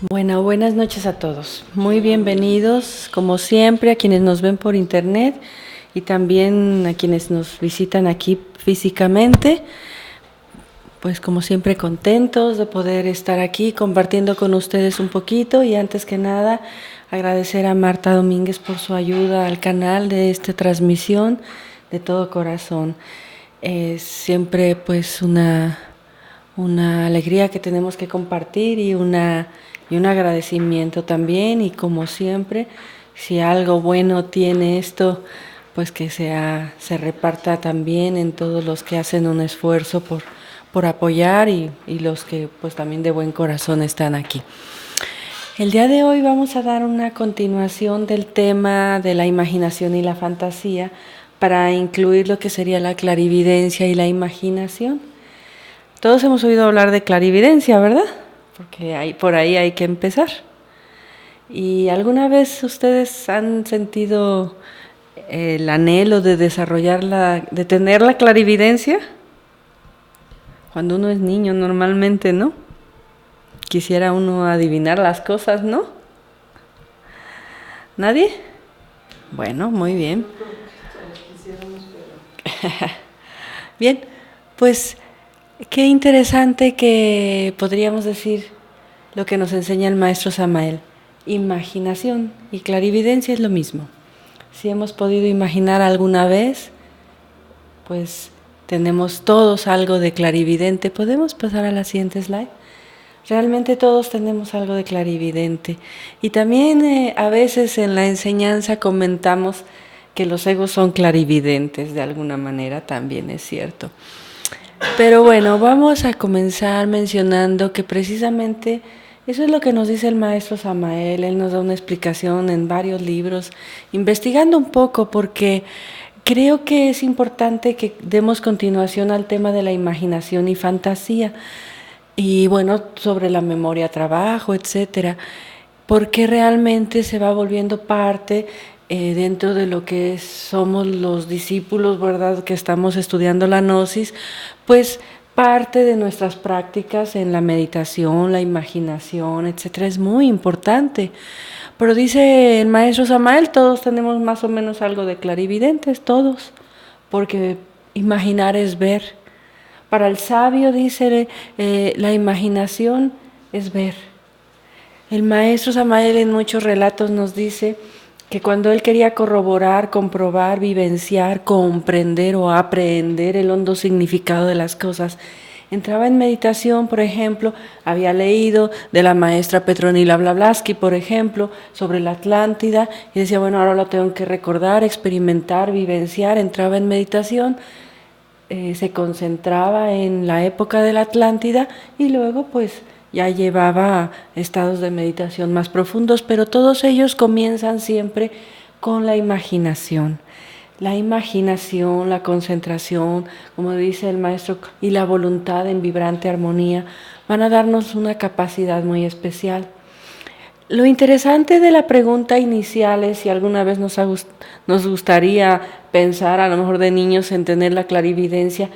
Bueno, buenas noches a todos. Muy bienvenidos, como siempre, a quienes nos ven por internet y también a quienes nos visitan aquí físicamente. Pues como siempre contentos de poder estar aquí compartiendo con ustedes un poquito y antes que nada agradecer a Marta Domínguez por su ayuda al canal de esta transmisión de todo corazón. Es siempre pues una alegría que tenemos que compartir y un agradecimiento también, y como siempre, si algo bueno tiene esto, pues que se reparta también en todos los que hacen un esfuerzo por apoyar y los que pues también de buen corazón están aquí. El día de hoy vamos a dar una continuación del tema de la imaginación y la fantasía para incluir lo que sería la clarividencia y la imaginación. Todos hemos oído hablar de clarividencia, ¿verdad? Porque por ahí hay que empezar. ¿Y alguna vez ustedes han sentido el anhelo de de tener la clarividencia? Cuando uno es niño normalmente, ¿no? Quisiera uno adivinar las cosas, ¿no? ¿Nadie? Bueno, muy bien. Bien, pues qué interesante que podríamos decir lo que nos enseña el maestro Samael. Imaginación y clarividencia es lo mismo. Si hemos podido imaginar alguna vez, pues tenemos todos algo de clarividente. ¿Podemos pasar a la siguiente slide? Realmente todos tenemos algo de clarividente. Y también a veces en la enseñanza comentamos que los egos son clarividentes de alguna manera, también es cierto. Pero bueno, vamos a comenzar mencionando que precisamente eso es lo que nos dice el maestro Samael. Él nos da una explicación en varios libros, investigando un poco, porque creo que es importante que demos continuación al tema de la imaginación y fantasía. Y bueno, sobre la memoria, trabajo, etcétera, porque realmente se va volviendo parte dentro de lo que somos los discípulos, ¿verdad?, que estamos estudiando la gnosis, pues parte de nuestras prácticas en la meditación, la imaginación, etcétera, es muy importante. Pero dice el maestro Samael, todos tenemos más o menos algo de clarividentes, todos, porque imaginar es ver. Para el sabio, dice, la imaginación es ver. El maestro Samael en muchos relatos nos dice que cuando él quería corroborar, comprobar, vivenciar, comprender o aprehender el hondo significado de las cosas, entraba en meditación. Por ejemplo, había leído de la maestra Petronila Blavatsky, por ejemplo, sobre la Atlántida, y decía, bueno, ahora lo tengo que recordar, experimentar, vivenciar. Entraba en meditación, se concentraba en la época de la Atlántida y luego pues ya llevaba estados de meditación más profundos, pero todos ellos comienzan siempre con la imaginación. La imaginación, la concentración, como dice el maestro, y la voluntad en vibrante armonía van a darnos una capacidad muy especial. Lo interesante de la pregunta inicial es si alguna vez nos gustaría pensar, a lo mejor de niños, en tener la clarividencia.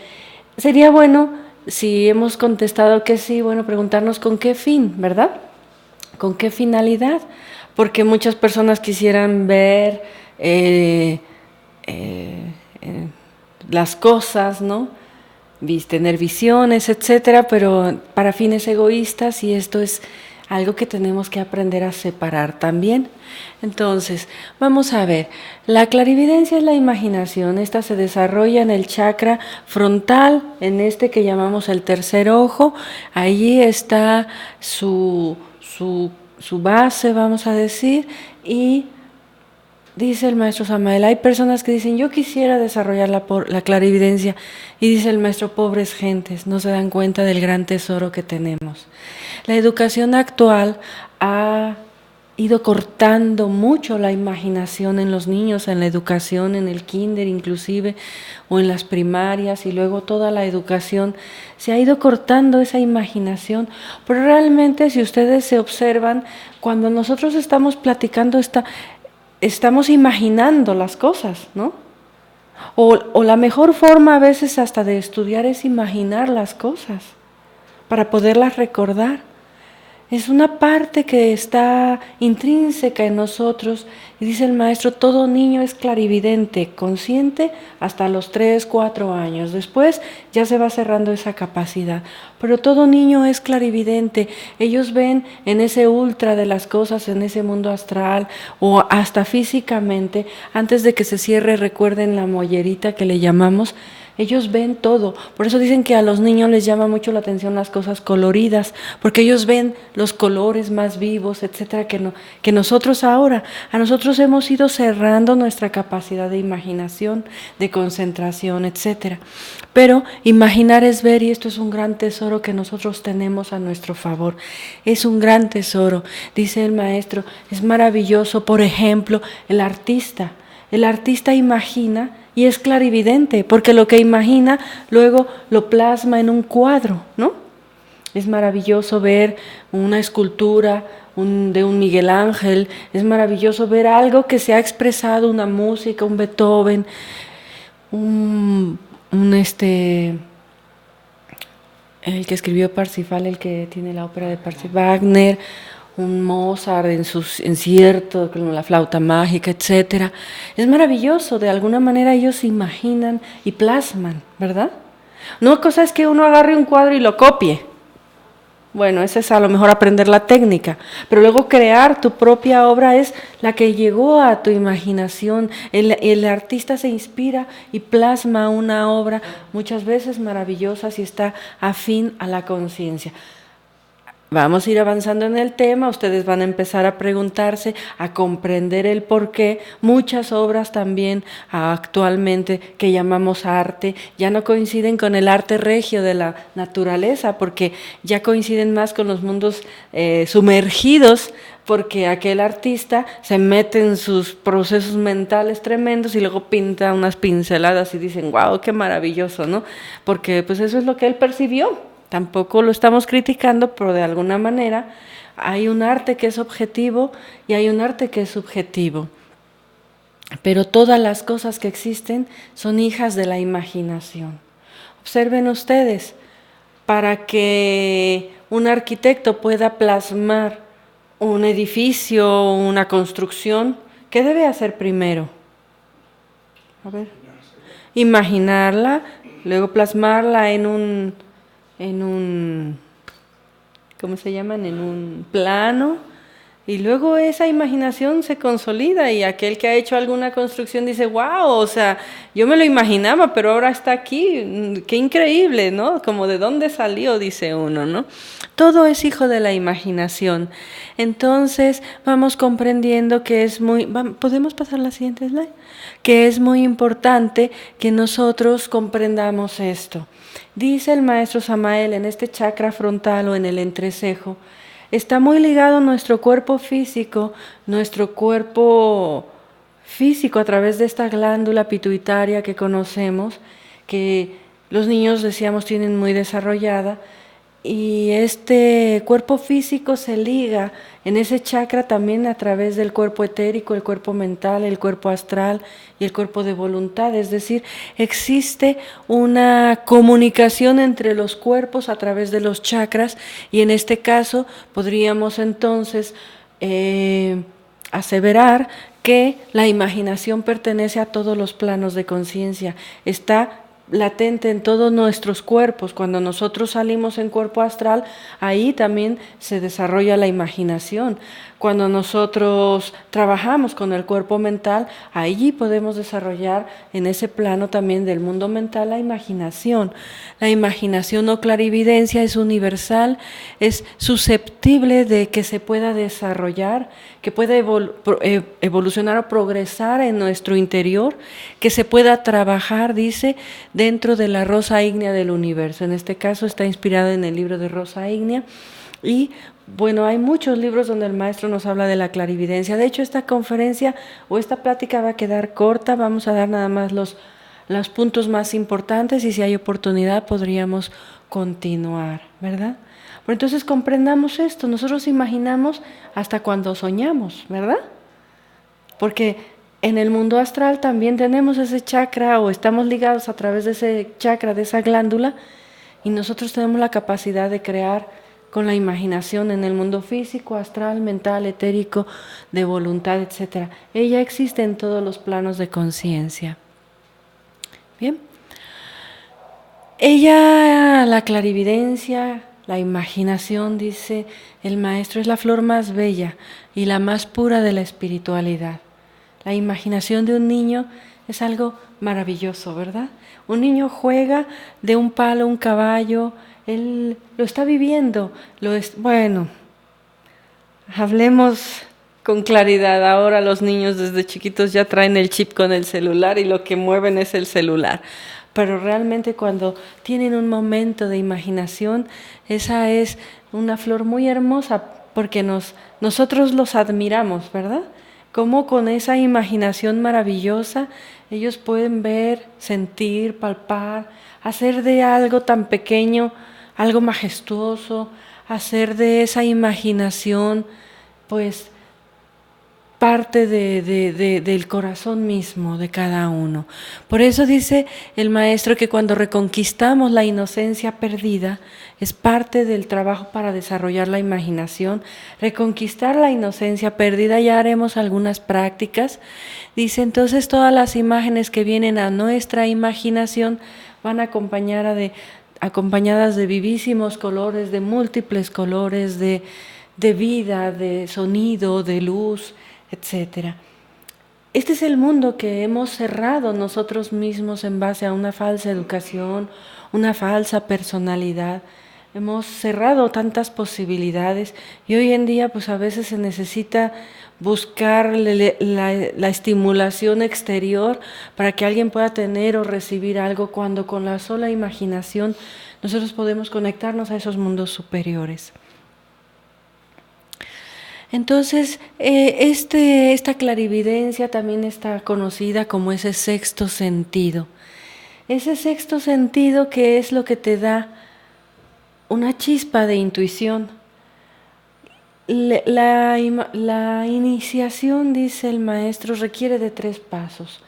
Sería bueno, si hemos contestado que sí, bueno, preguntarnos con qué fin, ¿verdad? ¿Con qué finalidad? Porque muchas personas quisieran ver las cosas, ¿no? Tener visiones, etcétera, pero para fines egoístas, y esto es algo que tenemos que aprender a separar también. Entonces, vamos a ver, la clarividencia es la imaginación. Esta se desarrolla en el chakra frontal, en este que llamamos el tercer ojo. Allí está su base, vamos a decir, y dice el maestro Samael, hay personas que dicen, yo quisiera desarrollar la clarividencia, y dice el maestro, pobres gentes, no se dan cuenta del gran tesoro que tenemos. La educación actual ha ido cortando mucho la imaginación en los niños, en la educación, en el kinder inclusive, o en las primarias, y luego toda la educación, se ha ido cortando esa imaginación. Pero realmente, si ustedes se observan, cuando nosotros estamos platicando estamos imaginando las cosas, ¿no? O la mejor forma a veces hasta de estudiar es imaginar las cosas para poderlas recordar. Es una parte que está intrínseca en nosotros. Y dice el maestro, todo niño es clarividente, consciente hasta los 3, 4 años. Después ya se va cerrando esa capacidad. Pero todo niño es clarividente. Ellos ven en ese ultra de las cosas, en ese mundo astral o hasta físicamente. Antes de que se cierre, recuerden la mollerita que le llamamos. Ellos ven todo, por eso dicen que a los niños les llama mucho la atención las cosas coloridas, porque ellos ven los colores más vivos, etcétera, que nosotros ahora. A nosotros hemos ido cerrando nuestra capacidad de imaginación, de concentración, etcétera. Pero imaginar es ver, y esto es un gran tesoro que nosotros tenemos a nuestro favor. Es un gran tesoro, dice el maestro, es maravilloso. Por ejemplo, el artista imagina y es clarividente, porque lo que imagina luego lo plasma en un cuadro, ¿no? Es maravilloso ver una escultura de un Miguel Ángel, es maravilloso ver algo que se ha expresado, una música, un Beethoven, el que escribió Parsifal, el que tiene la ópera de Parsifal, Wagner, un Mozart en sus enciertos, con la flauta mágica, etcétera. Es maravilloso, de alguna manera ellos imaginan y plasman, ¿verdad? No cosa es que uno agarre un cuadro y lo copie. Bueno, ese es a lo mejor aprender la técnica, pero luego crear tu propia obra es la que llegó a tu imaginación. El artista se inspira y plasma una obra muchas veces maravillosa si está afín a la conciencia. Vamos a ir avanzando en el tema, ustedes van a empezar a preguntarse, a comprender el porqué. Muchas obras también actualmente que llamamos arte ya no coinciden con el arte regio de la naturaleza, porque ya coinciden más con los mundos sumergidos, porque aquel artista se mete en sus procesos mentales tremendos y luego pinta unas pinceladas y dicen, wow, qué maravilloso, ¿no? Porque pues eso es lo que él percibió. Tampoco lo estamos criticando, pero de alguna manera hay un arte que es objetivo y hay un arte que es subjetivo. Pero todas las cosas que existen son hijas de la imaginación. Observen ustedes, para que un arquitecto pueda plasmar un edificio, una construcción, ¿qué debe hacer primero? A ver, imaginarla, luego plasmarla en un ¿cómo se llaman? En un plano, y luego esa imaginación se consolida y aquel que ha hecho alguna construcción dice, wow, o sea, yo me lo imaginaba, pero ahora está aquí, qué increíble, ¿no? Como de dónde salió, dice uno, ¿no? Todo es hijo de la imaginación. Entonces vamos comprendiendo que es muy... ¿Podemos pasar la siguiente slide? Que es muy importante que nosotros comprendamos esto. Dice el maestro Samael, en este chakra frontal o en el entrecejo, está muy ligado nuestro cuerpo físico a través de esta glándula pituitaria que conocemos, que los niños, decíamos, tienen muy desarrollada, y este cuerpo físico se liga en ese chakra también a través del cuerpo etérico, el cuerpo mental, el cuerpo astral y el cuerpo de voluntad. Es decir, existe una comunicación entre los cuerpos a través de los chakras, y en este caso podríamos entonces aseverar que la imaginación pertenece a todos los planos de conciencia. Está latente en todos nuestros cuerpos. Cuando nosotros salimos en cuerpo astral, ahí también se desarrolla la imaginación. Cuando nosotros trabajamos con el cuerpo mental, allí podemos desarrollar en ese plano también del mundo mental la imaginación. La imaginación o clarividencia es universal, es susceptible de que se pueda desarrollar, que pueda evolucionar o progresar en nuestro interior, que se pueda trabajar, dice, dentro de la rosa ígnea del universo. En este caso está inspirada en el libro de Rosa Ígnea. Y bueno, hay muchos libros donde el maestro nos habla de la clarividencia. De hecho, esta conferencia o esta plática va a quedar corta. Vamos a dar nada más los puntos más importantes, y si hay oportunidad podríamos continuar, ¿verdad? Pero entonces comprendamos esto. Nosotros imaginamos hasta cuando soñamos, ¿verdad? Porque en el mundo astral también tenemos ese chakra, o estamos ligados a través de ese chakra, de esa glándula, y nosotros tenemos la capacidad de crear con la imaginación en el mundo físico, astral, mental, etérico, de voluntad, etc. Ella existe en todos los planos de conciencia. Bien. Ella, la clarividencia, la imaginación, dice el maestro, es la flor más bella y la más pura de la espiritualidad. La imaginación de un niño es algo maravilloso, ¿verdad? Un niño juega de un palo un caballo, él lo está viviendo, bueno, hablemos con claridad. Ahora los niños desde chiquitos ya traen el chip con el celular y lo que mueven es el celular. Pero realmente cuando tienen un momento de imaginación, esa es una flor muy hermosa porque nosotros los admiramos, ¿verdad? Cómo con esa imaginación maravillosa ellos pueden ver, sentir, palpar, hacer de algo tan pequeño algo majestuoso, hacer de esa imaginación pues parte del corazón mismo de cada uno. Por eso dice el maestro que cuando reconquistamos la inocencia perdida, es parte del trabajo para desarrollar la imaginación, reconquistar la inocencia perdida. Ya haremos algunas prácticas. Dice entonces todas las imágenes que vienen a nuestra imaginación van acompañadas de vivísimos colores, de múltiples colores, de vida, de sonido, de luz, etc. Este es el mundo que hemos cerrado nosotros mismos en base a una falsa educación, una falsa personalidad. Hemos cerrado tantas posibilidades y hoy en día pues a veces se necesita buscar la estimulación exterior para que alguien pueda tener o recibir algo, cuando con la sola imaginación nosotros podemos conectarnos a esos mundos superiores. Entonces, esta clarividencia también está conocida como ese sexto sentido. Ese sexto sentido que es lo que te da una chispa de intuición. La iniciación, dice el maestro, requiere de 3 pasos: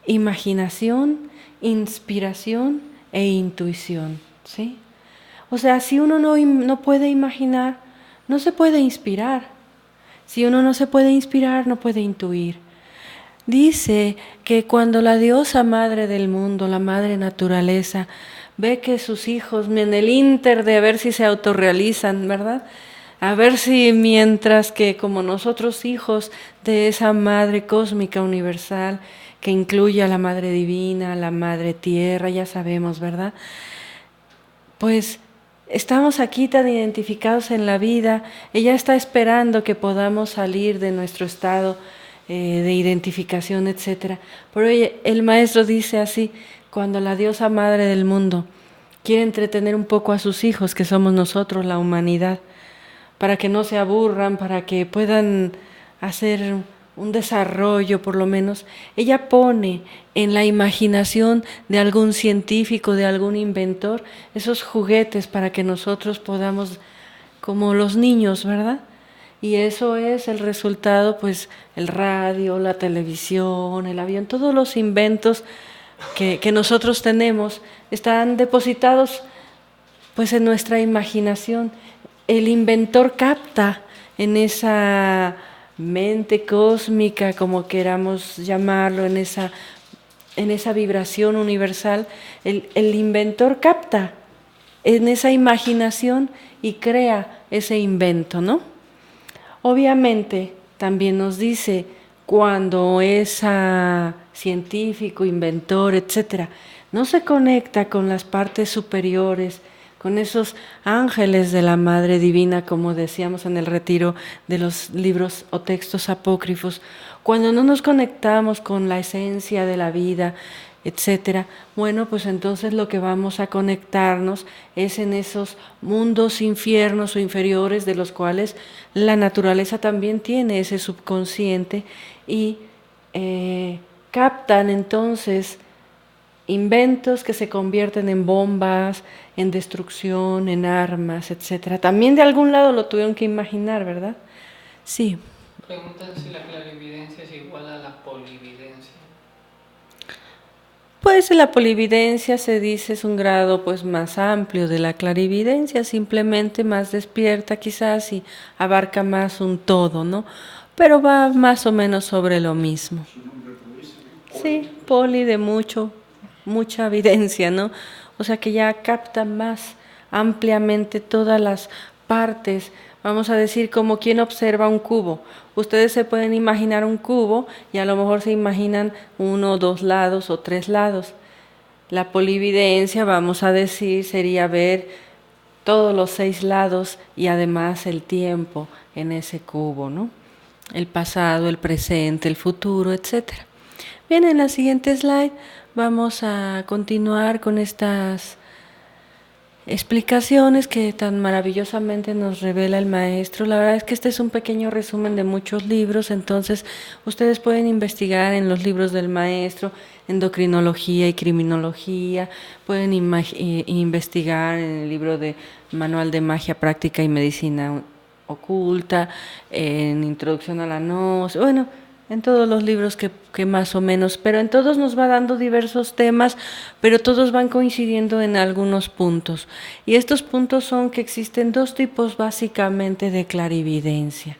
imaginación, inspiración e intuición, ¿sí? O sea, si uno no puede imaginar, no se puede inspirar. Si uno no se puede inspirar, no puede intuir. Dice que cuando la diosa madre del mundo, la madre naturaleza, ve que sus hijos, en el ínter de a ver si se autorrealizan, ¿verdad? A ver si mientras que como nosotros hijos de esa madre cósmica universal, que incluye a la madre divina, a la madre tierra, ya sabemos, ¿verdad? Pues estamos aquí tan identificados en la vida, ella está esperando que podamos salir de nuestro estado de identificación, etc. Pero el maestro dice así: cuando la diosa madre del mundo quiere entretener un poco a sus hijos, que somos nosotros, la humanidad, para que no se aburran, para que puedan hacer un desarrollo por lo menos, ella pone en la imaginación de algún científico, de algún inventor, esos juguetes para que nosotros podamos, como los niños, ¿verdad? Y eso es el resultado, pues el radio, la televisión, el avión, todos los inventos que nosotros tenemos están depositados pues en nuestra imaginación. El inventor capta en esa mente cósmica, como queramos llamarlo, en esa vibración universal, el inventor capta en esa imaginación y crea ese invento, ¿no? Obviamente también nos dice cuando ese científico, inventor, etcétera, no se conecta con las partes superiores, con esos ángeles de la Madre Divina, como decíamos en el retiro de los libros o textos apócrifos, cuando no nos conectamos con la esencia de la vida, etcétera, bueno, pues entonces lo que vamos a conectarnos es en esos mundos infiernos o inferiores, de los cuales la naturaleza también tiene ese subconsciente, y captan entonces inventos que se convierten en bombas, en destrucción, en armas, etcétera. También de algún lado lo tuvieron que imaginar, ¿verdad? Sí. Preguntan si la clarividencia es igual a la polividencia. Pues la polividencia se dice es un grado pues más amplio de la clarividencia, simplemente más despierta quizás y abarca más un todo, ¿no? Pero va más o menos sobre lo mismo. Sí, poli de mucha evidencia, ¿no? O sea que ya capta más ampliamente todas las partes, vamos a decir, como quien observa un cubo. Ustedes se pueden imaginar un cubo y a lo mejor se imaginan 1, 2 lados o 3 lados. La polividencia, vamos a decir, sería ver todos los 6 lados y además el tiempo en ese cubo, ¿no? El pasado, el presente, el futuro, etcétera. Bien, en la siguiente slide vamos a continuar con estas explicaciones que tan maravillosamente nos revela el maestro. La verdad es que este es un pequeño resumen de muchos libros, entonces ustedes pueden investigar en los libros del maestro, endocrinología y criminología, pueden investigar en el libro de Manual de Magia Práctica y Medicina Oculta, en Introducción a la Gnosis, bueno, en todos los libros que más o menos, pero en todos nos va dando diversos temas, pero todos van coincidiendo en algunos puntos. Y estos puntos son que existen 2 tipos básicamente de clarividencia.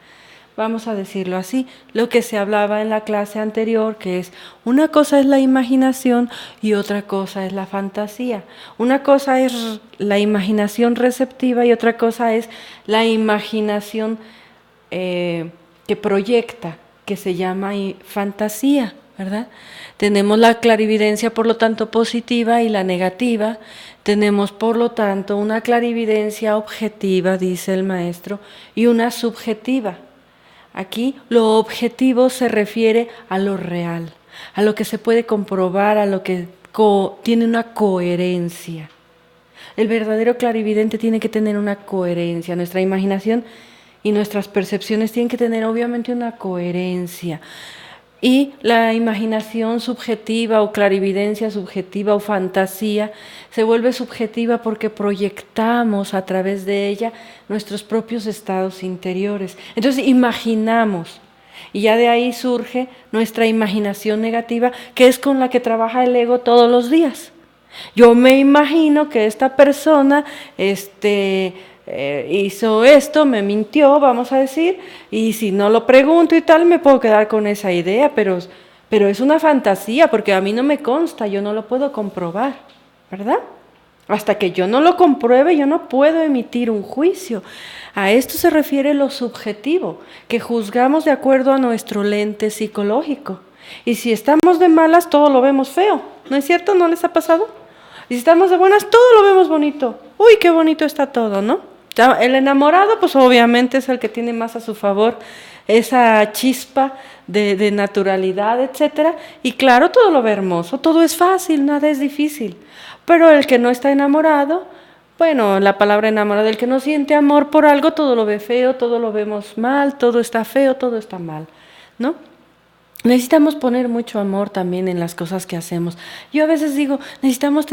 Vamos a decirlo así, lo que se hablaba en la clase anterior, que es una cosa es la imaginación y otra cosa es la fantasía. Una cosa es la imaginación receptiva y otra cosa es la imaginación que proyecta, que se llama fantasía, ¿verdad? Tenemos la clarividencia, por lo tanto, positiva y la negativa. Tenemos, por lo tanto, una clarividencia objetiva, dice el maestro, y una subjetiva. Aquí lo objetivo se refiere a lo real, a lo que se puede comprobar, a lo que tiene una coherencia. El verdadero clarividente tiene que tener una coherencia. Nuestra imaginación y nuestras percepciones tienen que tener obviamente una coherencia. Y la imaginación subjetiva o clarividencia subjetiva o fantasía se vuelve subjetiva porque proyectamos a través de ella nuestros propios estados interiores. Entonces imaginamos y ya de ahí surge nuestra imaginación negativa, que es con la que trabaja el ego todos los días. Yo me imagino que esta persona hizo esto, me mintió, vamos a decir, y si no lo pregunto y tal, me puedo quedar con esa idea, pero es una fantasía, porque a mí no me consta, yo no lo puedo comprobar, ¿verdad? Hasta que yo no lo compruebe, yo no puedo emitir un juicio. A esto se refiere lo subjetivo, que juzgamos de acuerdo a nuestro lente psicológico. Y si estamos de malas, todo lo vemos feo, ¿no es cierto? ¿No les ha pasado? Y si estamos de buenas, todo lo vemos bonito. Uy, qué bonito está todo, ¿no? El enamorado, pues obviamente es el que tiene más a su favor esa chispa de naturalidad, etcétera. Y claro, todo lo ve hermoso, todo es fácil, nada es difícil. Pero el que no está enamorado, bueno, la palabra enamorado, el que no siente amor por algo, todo lo ve feo, todo lo vemos mal, todo está feo, todo está mal, ¿no? Necesitamos poner mucho amor también en las cosas que hacemos. Yo a veces digo, necesitamos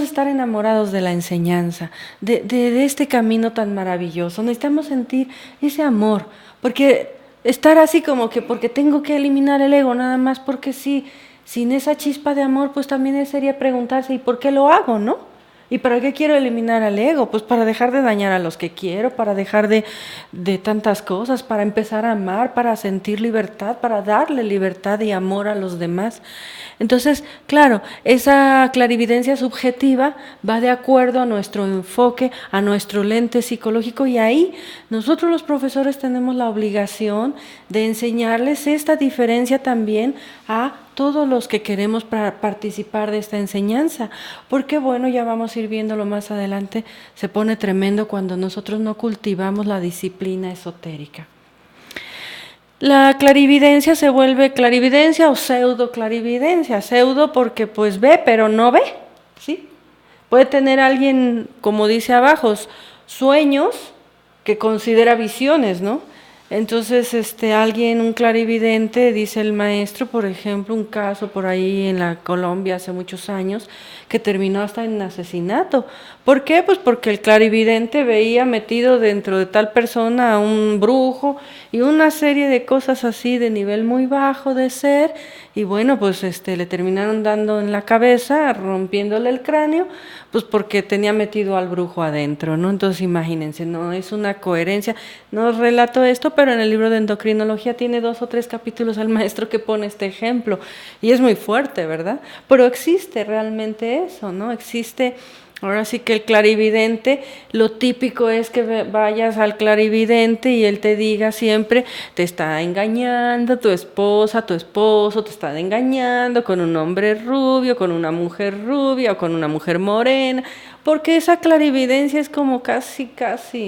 estar enamorados de la enseñanza, de este camino tan maravilloso. Necesitamos sentir ese amor, porque estar así como que porque tengo que eliminar el ego, nada más porque sí, sin esa chispa de amor, pues también sería preguntarse, ¿y por qué lo hago, no? ¿Y para qué quiero eliminar al ego? Pues para dejar de dañar a los que quiero, para dejar de tantas cosas, para empezar a amar, para sentir libertad, para darle libertad y amor a los demás. Entonces, claro, esa clarividencia subjetiva va de acuerdo a nuestro enfoque, a nuestro lente psicológico, y ahí nosotros los profesores tenemos la obligación de enseñarles esta diferencia también a todos los que queremos participar de esta enseñanza, porque bueno, ya vamos a ir viéndolo más adelante, se pone tremendo cuando nosotros no cultivamos la disciplina esotérica. La clarividencia se vuelve clarividencia o pseudo clarividencia, pseudo porque pues ve pero no ve, ¿sí? Puede tener alguien, como dice abajo, sueños que considera visiones, ¿no? Entonces, alguien, un clarividente, dice el maestro, por ejemplo, un caso por ahí en la Colombia hace muchos años, que terminó hasta en asesinato. ¿Por qué? Pues porque el clarividente veía metido dentro de tal persona a un brujo y una serie de cosas así de nivel muy bajo de ser, y bueno, pues le terminaron dando en la cabeza, rompiéndole el cráneo, pues porque tenía metido al brujo adentro, ¿no? Entonces imagínense, no es una coherencia. No os relato esto, pero en el libro de endocrinología tiene 2 o 3 capítulos al maestro que pone este ejemplo, y es muy fuerte, ¿verdad? Pero existe realmente eso, ¿no? Existe. Ahora sí que el clarividente, lo típico es que vayas al clarividente y él te diga siempre, te está engañando tu esposa, tu esposo, te está engañando con un hombre rubio, con una mujer rubia o con una mujer morena, porque esa clarividencia es como casi,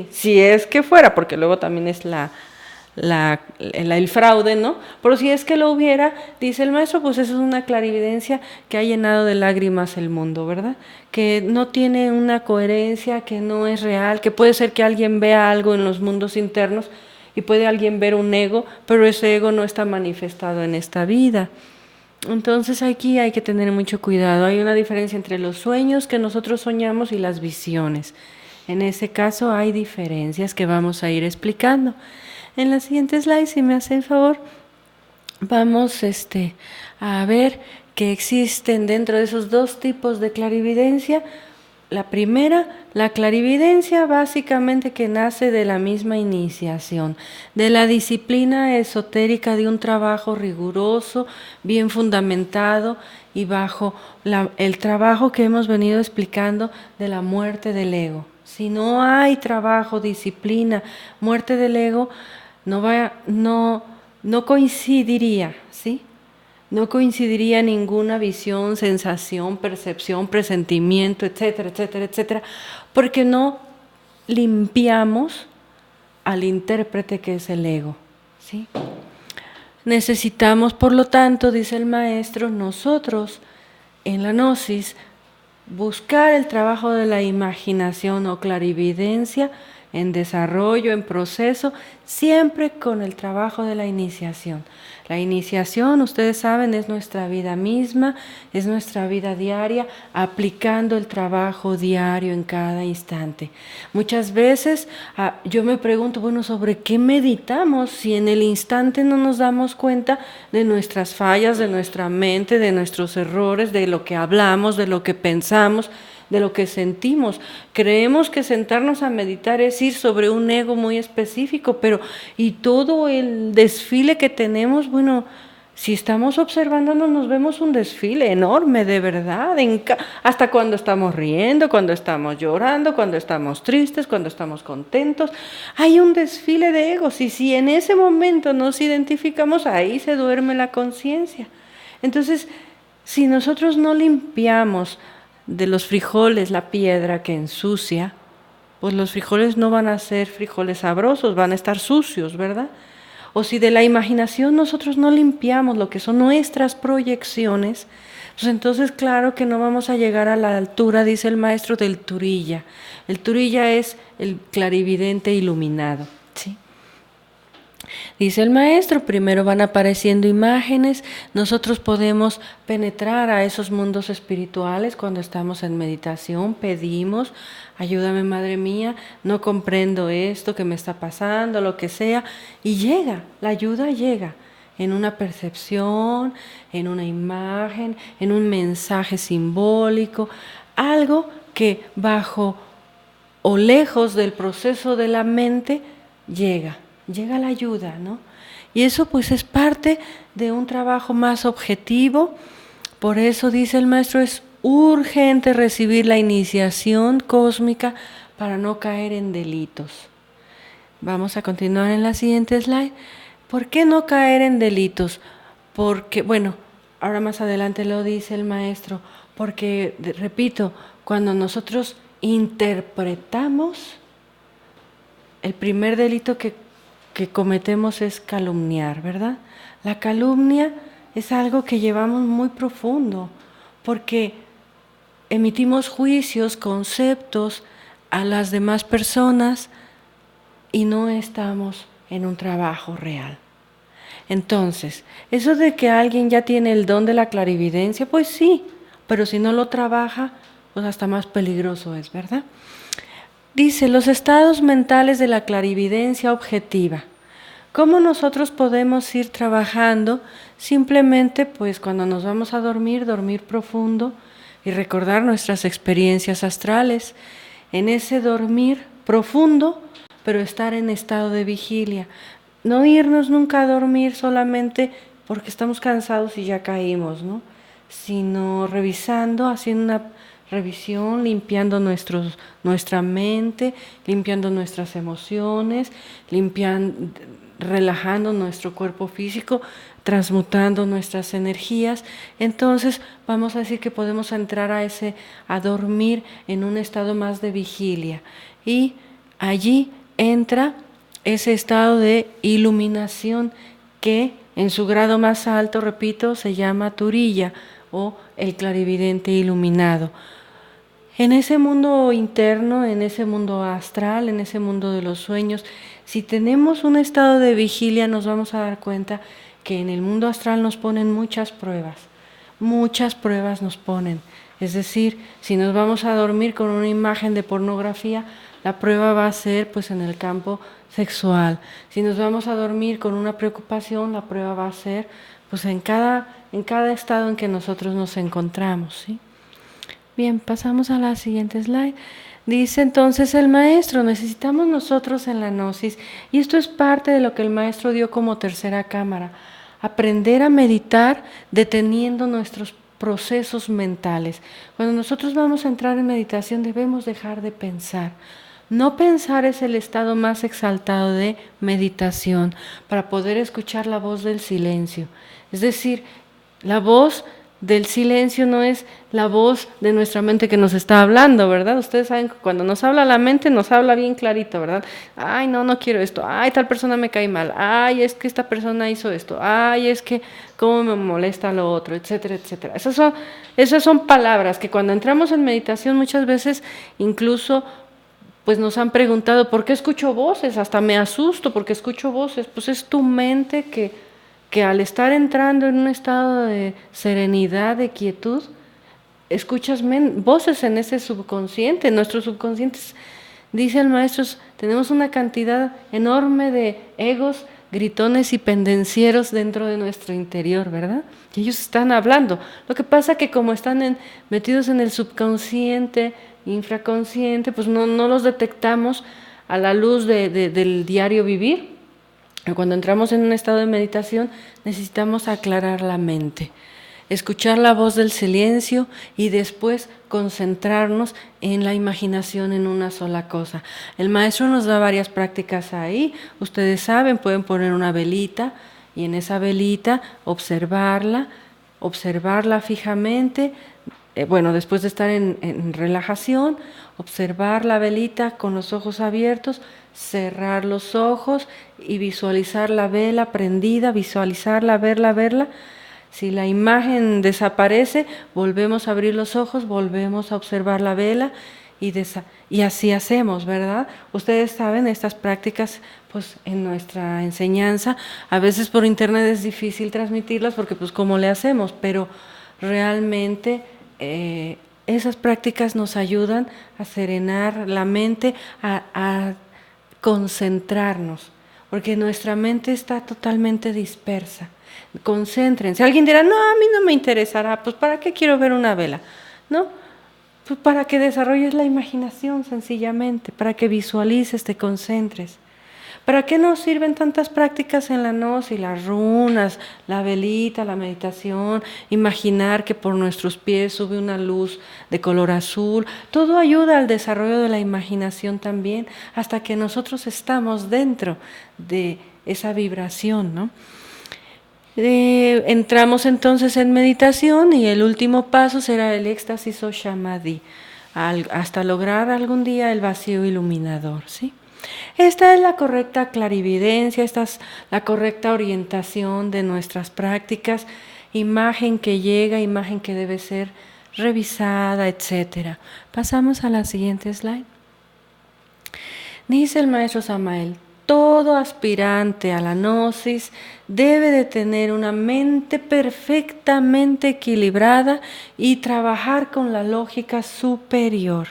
si es que fuera, porque luego también es el fraude, ¿no? Pero si es que lo hubiera, dice el maestro, pues eso es una clarividencia que ha llenado de lágrimas el mundo, ¿verdad? Que no tiene una coherencia, que no es real, que puede ser que alguien vea algo en los mundos internos y puede alguien ver un ego, pero ese ego no está manifestado en esta vida. Entonces aquí hay que tener mucho cuidado. Hay una diferencia entre los sueños que nosotros soñamos y las visiones. En ese caso hay diferencias que vamos a ir explicando. En la siguiente slide, si me hace el favor, vamos a ver que existen dentro de esos 2 tipos de clarividencia. La primera, la clarividencia básicamente que nace de la misma iniciación, de la disciplina esotérica de un trabajo riguroso, bien fundamentado y bajo el trabajo que hemos venido explicando de la muerte del ego. Si no hay trabajo, disciplina, muerte del ego, no coincidiría, ¿sí? No coincidiría ninguna visión, sensación, percepción, presentimiento, etcétera, etcétera, etcétera, porque no limpiamos al intérprete que es el ego, ¿sí? Necesitamos, por lo tanto, dice el maestro, nosotros en la gnosis buscar el trabajo de la imaginación o clarividencia en desarrollo, en proceso, siempre con el trabajo de la iniciación. La iniciación, ustedes saben, es nuestra vida misma, es nuestra vida diaria, aplicando el trabajo diario en cada instante. Muchas veces yo me pregunto, bueno, ¿sobre qué meditamos si en el instante no nos damos cuenta de nuestras fallas, de nuestra mente, de nuestros errores, de lo que hablamos, de lo que pensamos, de lo que sentimos? Creemos que sentarnos a meditar es ir sobre un ego muy específico, pero y todo el desfile que tenemos, bueno, si estamos observándonos nos vemos un desfile enorme, de verdad, hasta cuando estamos riendo, cuando estamos llorando, cuando estamos tristes, cuando estamos contentos. Hay un desfile de egos y si en ese momento nos identificamos, ahí se duerme la conciencia. Entonces, si nosotros no limpiamos de los frijoles la piedra que ensucia, pues los frijoles no van a ser frijoles sabrosos, van a estar sucios, ¿verdad? O si de la imaginación nosotros no limpiamos lo que son nuestras proyecciones, pues entonces claro que no vamos a llegar a la altura, dice el maestro, del Turilla. El Turilla es el clarividente iluminado, ¿sí? Dice el maestro, primero van apareciendo imágenes, nosotros podemos penetrar a esos mundos espirituales cuando estamos en meditación, pedimos, ayúdame Madre mía, no comprendo esto que me está pasando, lo que sea, y llega, la ayuda llega en una percepción, en una imagen, en un mensaje simbólico, algo que bajo o lejos del proceso de la mente llega la ayuda, ¿no? Y eso pues es parte de un trabajo más objetivo. Por eso dice el maestro, es urgente recibir la iniciación cósmica para no caer en delitos. Vamos a continuar en la siguiente slide. ¿Por qué no caer en delitos? Porque, bueno, ahora más adelante lo dice el maestro, porque, repito, cuando nosotros interpretamos, el primer delito que cometemos es calumniar, ¿verdad? La calumnia es algo que llevamos muy profundo, porque emitimos juicios, conceptos a las demás personas y no estamos en un trabajo real. Entonces, eso de que alguien ya tiene el don de la clarividencia, pues sí, pero si no lo trabaja, pues hasta más peligroso es, ¿verdad? Dice, los estados mentales de la clarividencia objetiva. ¿Cómo nosotros podemos ir trabajando? Simplemente, pues cuando nos vamos a dormir, dormir profundo y recordar nuestras experiencias astrales. En ese dormir profundo, pero estar en estado de vigilia. No irnos nunca a dormir solamente porque estamos cansados y ya caímos, ¿no? Sino revisando, haciendo una revisión, limpiando nuestra mente, limpiando nuestras emociones, relajando nuestro cuerpo físico, transmutando nuestras energías. Entonces vamos a decir que podemos entrar a dormir en un estado más de vigilia. Y allí entra ese estado de iluminación que en su grado más alto, repito, se llama Turiya o el clarividente iluminado. En ese mundo interno, en ese mundo astral, en ese mundo de los sueños, si tenemos un estado de vigilia, nos vamos a dar cuenta que en el mundo astral nos ponen muchas pruebas nos ponen. Es decir, si nos vamos a dormir con una imagen de pornografía, la prueba va a ser pues en el campo sexual. Si nos vamos a dormir con una preocupación, la prueba va a ser pues en cada estado en que nosotros nos encontramos, ¿sí? Bien, pasamos a la siguiente slide. Dice entonces el maestro, necesitamos nosotros en la gnosis, y esto es parte de lo que el maestro dio como tercera cámara, aprender a meditar deteniendo nuestros procesos mentales. Cuando nosotros vamos a entrar en meditación debemos dejar de pensar. No pensar es el estado más exaltado de meditación para poder escuchar la voz del silencio. Es decir, la voz del silencio no es la voz de nuestra mente que nos está hablando, ¿verdad? Ustedes saben que cuando nos habla la mente nos habla bien clarito, ¿verdad? Ay, no quiero esto. Ay, tal persona me cae mal. Ay, es que esta persona hizo esto. Ay, es que cómo me molesta lo otro, etcétera, etcétera. Esas son palabras que cuando entramos en meditación muchas veces incluso pues nos han preguntado, ¿por qué escucho voces? Hasta me asusto porque escucho voces. Pues es tu mente que al estar entrando en un estado de serenidad, de quietud, escuchas voces en ese subconsciente. Nuestros subconscientes, dice el maestro, tenemos una cantidad enorme de egos, gritones y pendencieros dentro de nuestro interior, ¿verdad? Y ellos están hablando. Lo que pasa que como están metidos en el subconsciente, infraconsciente, pues no los detectamos a la luz del diario vivir. Cuando entramos en un estado de meditación necesitamos aclarar la mente, escuchar la voz del silencio y después concentrarnos en la imaginación en una sola cosa. El maestro nos da varias prácticas ahí. Ustedes saben, pueden poner una velita y en esa velita observarla fijamente. Después de estar en relajación, observar la velita con los ojos abiertos, cerrar los ojos y visualizar la vela prendida, visualizarla, verla. Si la imagen desaparece, volvemos a abrir los ojos, volvemos a observar la vela y así hacemos, ¿verdad? Ustedes saben, estas prácticas, pues en nuestra enseñanza, a veces por internet es difícil transmitirlas porque pues cómo le hacemos, pero realmente esas prácticas nos ayudan a serenar la mente, a concentrarnos, porque nuestra mente está totalmente dispersa. Concéntrense. Alguien dirá, no, a mí no me interesará, pues ¿para qué quiero ver una vela? ¿No? Pues para que desarrolles la imaginación sencillamente, para que visualices, te concentres. ¿Para qué nos sirven tantas prácticas en la gnosis? Las runas, la velita, la meditación, imaginar que por nuestros pies sube una luz de color azul. Todo ayuda al desarrollo de la imaginación también, hasta que nosotros estamos dentro de esa vibración, ¿no? Entramos entonces en meditación y el último paso será el éxtasis o samadhi, hasta lograr algún día el vacío iluminador, ¿sí? Esta es la correcta clarividencia, esta es la correcta orientación de nuestras prácticas, imagen que llega, imagen que debe ser revisada, etc. Pasamos a la siguiente slide. Dice el maestro Samael, todo aspirante a la gnosis debe de tener una mente perfectamente equilibrada y trabajar con la lógica superior.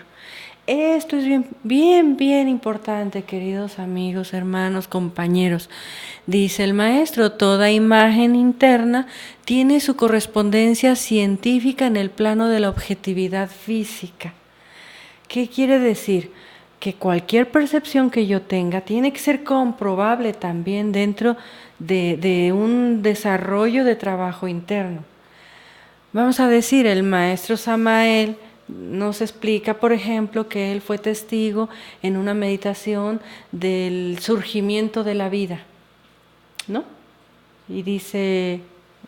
Esto es bien importante, queridos amigos, hermanos, compañeros. Dice el maestro, toda imagen interna tiene su correspondencia científica en el plano de la objetividad física. ¿Qué quiere decir? Que cualquier percepción que yo tenga tiene que ser comprobable también dentro de un desarrollo de trabajo interno. Vamos a decir, el maestro Samael nos explica, por ejemplo, que él fue testigo en una meditación del surgimiento de la vida, ¿no? Y dice,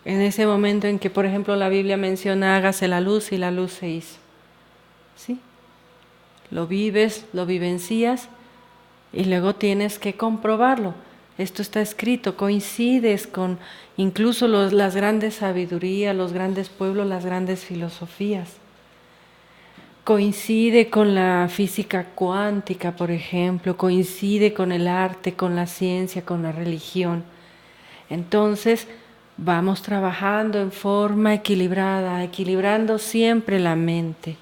en ese momento en que, por ejemplo, la Biblia menciona, hágase la luz y la luz se hizo, ¿sí? Lo vives, lo vivencias y luego tienes que comprobarlo. Esto está escrito, coincides con incluso las grandes sabidurías, los grandes pueblos, las grandes filosofías. Coincide con la física cuántica, por ejemplo, coincide con el arte, con la ciencia, con la religión. Entonces, vamos trabajando en forma equilibrada, equilibrando siempre la mente.